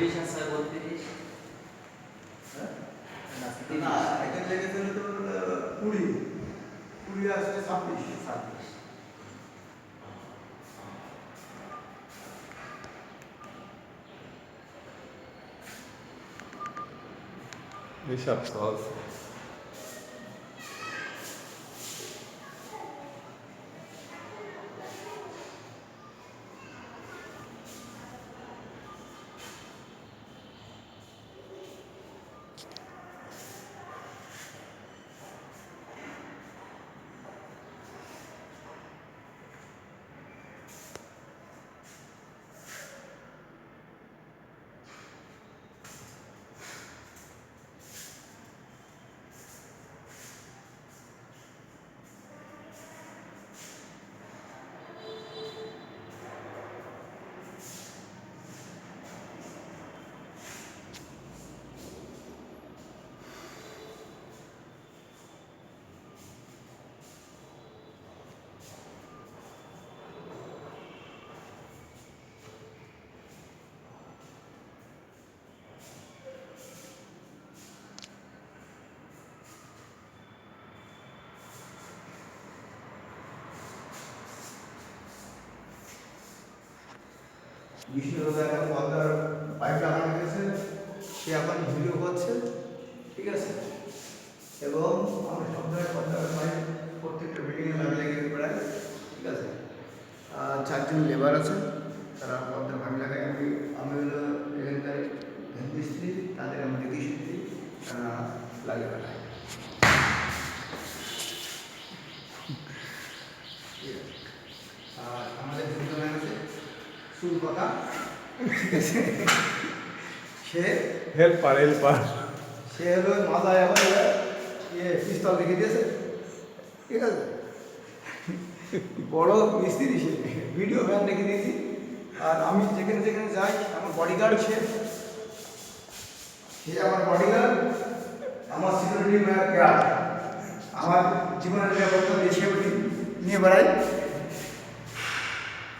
চল্লিশ আর 36। না এটা লেগেছিল তো 20, 20 আসছে 26। হিসাব সহজ। বিষ্ণুদাদা এখন পদ্মার পাইপ লাগানো গেছে, সে এখন ভিডিও করছে, ঠিক আছে। এবং আমরা সব জায়গায় পদ্মার পাইপ প্রত্যেকটা বিল্ডিংয়ে লাগিয়ে বেড়াই, ঠিক আছে। 4 জন লেবার আছে, তারা পদ্মার পাইপ লাগায়। আমি হলো এখানকার মিস্ত্রি, তাদের আমি দেখি শিখছি, তারা লাগিয়ে বেড়ায়। আর আমাদের দুজন আছে চুল কথা, ঠিক আছে। সে হেল্পার সে হলো মাথায় আবার পিস্তল রেখে দিয়েছে, ঠিক আছে। বড় মিস্ত্রি, সে ভিডিও ভ্যান রেখে দিয়েছি। আর আমি যেখানে যেখানে যাই, আমার বডিগার্ড সে আমার বডিগার্ড, আমার সিকিউরিটি গার্ড, আমার জীবনের নিরাপত্তা দেশে নিয়ে বেড়াই।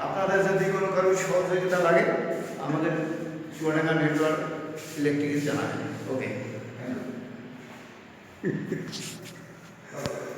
আপনাদের যদি কোনো কারো সহযোগিতা লাগে, আমাদের চুয়াডাঙ্গা নেটওয়ার্ক ইলেকট্রিক জানাবেন। ওকে, থ্যাংক ইউ।